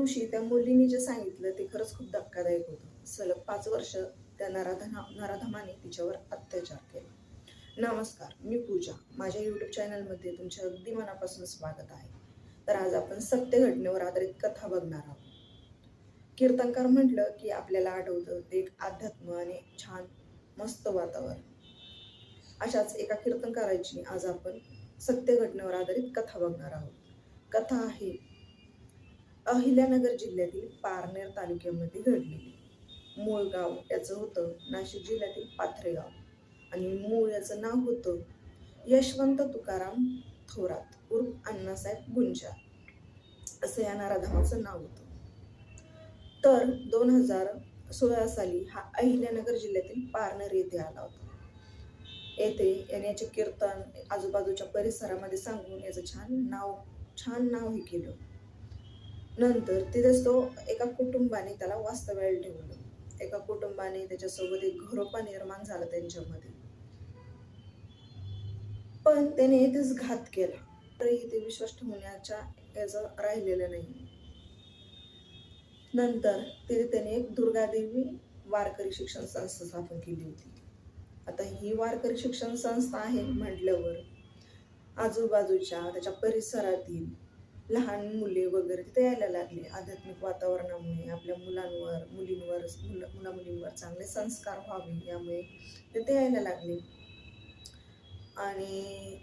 दिवशी त्या मुलीने जे सांगितलं ते खरंच खूप धक्कादायक होतं. सलग 5 वर्ष त्या नराधमाने तिच्यावर अत्याचार केला. नमस्कार, मी पूजा. माझ्या यूट्यूब चॅनलमध्ये तुमचे अगदी मनापासून स्वागत आहे. तर आज आपण सत्य घटनेवर आधारित कथा बघणार आहोत. कीर्तनकार म्हटलं की आपल्याला आठवतं ते एक अध्यात्म आणि छान मस्त वातावरण. अशाच एका कीर्तनकाराची आज आपण सत्य घटनेवर आधारित कथा बघणार आहोत. कथा आहे अहिल्यानगर जिल्ह्यातील पारनेर तालुक्यामध्ये घडलेली. मूळ गाव याचं होतं नाशिक जिल्ह्यातील पाथरे गाव आणि मूळ याचं नाव होतं यशवंत तुकाराम थोरात उर्फ अण्णासाहेब गुंजाळ असं या नराधमाचं नाव होतं. तर 2016 साली हा अहिल्यानगर जिल्ह्यातील पारनेर येथे आला होता. येथे याचे कीर्तन आजूबाजूच्या परिसरामध्ये सांगून याचं छान नाव हे केलं. नंतर तिथेच तो एका कुटुंबाने त्याला वास्तव्याला ठेवलं. एका कुटुंबाने त्याच्यासोबत एक घरोपा निर्माण झाला त्यांच्यामध्ये. पण त्याने इथेच घात केला. तरीही ते विश्वास ठेवण्याच्या याचं राहिलेलं नाही. नंतर तिथे त्याने एक दुर्गादेवी वारकरी शिक्षण संस्था स्थापन केली होती. आता ही वारकरी शिक्षण संस्था आहे म्हटल्यावर आजूबाजूच्या त्याच्या परिसरातील लहान मुले वगैरे तिथे यायला लागले. आध्यात्मिक वातावरणामुळे आपल्या मुलींवर चांगले संस्कार व्हावे यामुळे तिथे यायला लागले. आणि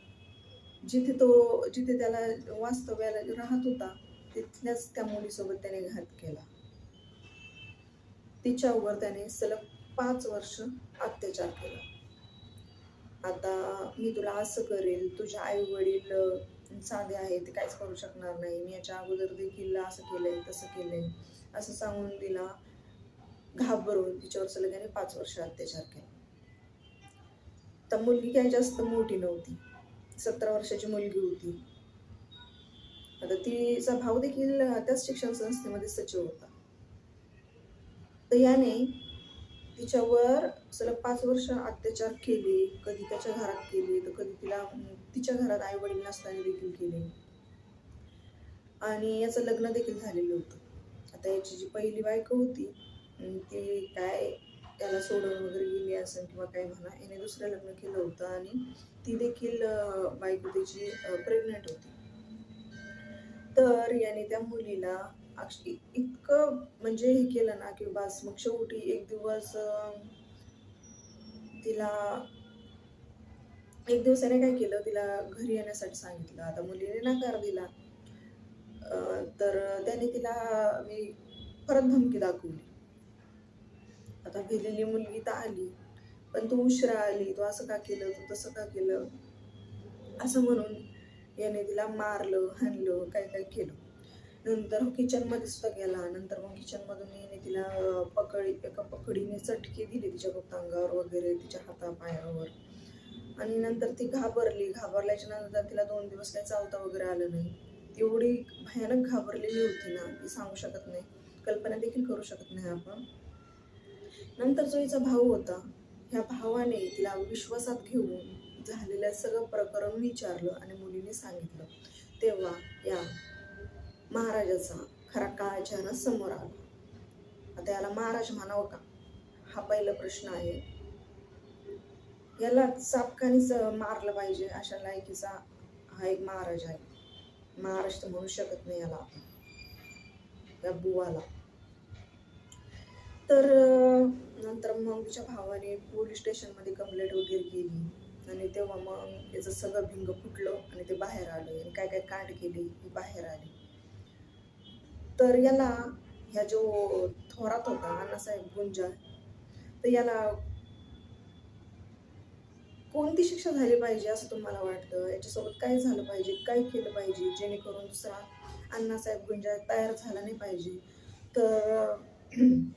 जिथे त्याला वास्तव्याला राहत होता तिथल्याच त्या मुलीसोबत त्याने घात केला. तिच्यावर त्याने सलग 5 वर्ष अत्याचार केला. आता मी तुला असं करेल, तुझे आई वडील साधे आहे, ते काहीच करू शकणार नाही, मी याच्या अगोदर देखील असं केलंय तसं केलंय असं सांगून तिला घाबरून तिच्यावर सलग त्याने 5 वर्ष अत्याचार केला. तर मुलगी काही जास्त मोठी नव्हती, 17 वर्षाची मुलगी होती. आता तिचा भाऊ देखील त्याच शिक्षण संस्थेमध्ये सचिव होता. तर याने तिच्यावर सलग 5 वर्ष अत्याचार केले. कधी त्याच्या घरात केले तर कधी तिच्या घरात आई वडील नसताना देखील केले. आणि याचं लग्न देखील झालेलं होतं. आता याची जी पहिली बायको होती ती काय त्याला सोडून वगैरे गेली असेल किंवा काय म्हणा, याने दुसरं लग्न केलं होतं आणि ती देखील बायको त्याची प्रेग्नेंट होती. तर याने त्या मुलीला इतकं म्हणजे हे केलं ना की बस. मग शेवटी एक दिवस याने काय केलं, तिला घरी येण्यासाठी सांगितलं. आता मुलीने नकार दिला. तर त्याने तिला परत धमकी दाखवली. आता गेलेली मुलगी तर आली, पण तू उशिरा आली, तू असं का केलं, तू तसं का केलं असं म्हणून याने तिला मारलं, हाणलं, काय काय केलं. नंतर किचनमध्ये सुद्धा गेला. नंतर मग किचनमधून याने तिला एका पकडीने चटके दिले तिच्या अंगावर वगैरे, तिच्या हातापायावर. आणि नंतर ती घाबरल्याच्या नंतर तिला 2 दिवस काही चालता वगैरे आलं नाही. एवढी भयानक घाबरलेली होती ना, ती सांगू शकत नाही, कल्पना देखील करू शकत नाही आपण. नंतर जो हिचा भाऊ होता, ह्या भावाने तिला विश्वासात घेऊन झालेलं सगळं प्रकरण विचारलं आणि मुलीने सांगितलं. तेव्हा या महाराजाचा खरा काळा चेहरा समोर आला. आता याला महाराज म्हणावं का, हा पहिला प्रश्न आहे. याला चापकानीच मारलं पाहिजे अशा लायकीचा हा एक महाराज आहे. महाराज तर म्हणू शकत नाही याला आपण, या बुवाला. तर नंतर मग तिच्या भावाने पोलीस स्टेशनमध्ये कंप्लेंट वगैरे केली आणि तेव्हा मग याचं सगळं भिंग फुटलं आणि ते बाहेर आलं आणि काय काय कांड केली बाहेर आली. तर याला ह्या जो थोरात होता अण्णासाहेब गुंजाळ, तर याला कोणती शिक्षा झाली पाहिजे असं तुम्हाला वाटतं? याच्यासोबत काय झालं पाहिजे, काय केलं पाहिजे जेणेकरून दुसरा अण्णासाहेब गुंजाळ तयार झाला नाही पाहिजे? तर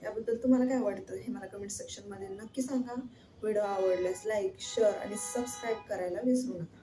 याबद्दल तुम्हाला काय वाटतं हे मला कमेंट सेक्शनमध्ये नक्की सांगा. व्हिडिओ आवडल्यास लाईक, शेअर आणि सबस्क्राईब करायला विसरू नका.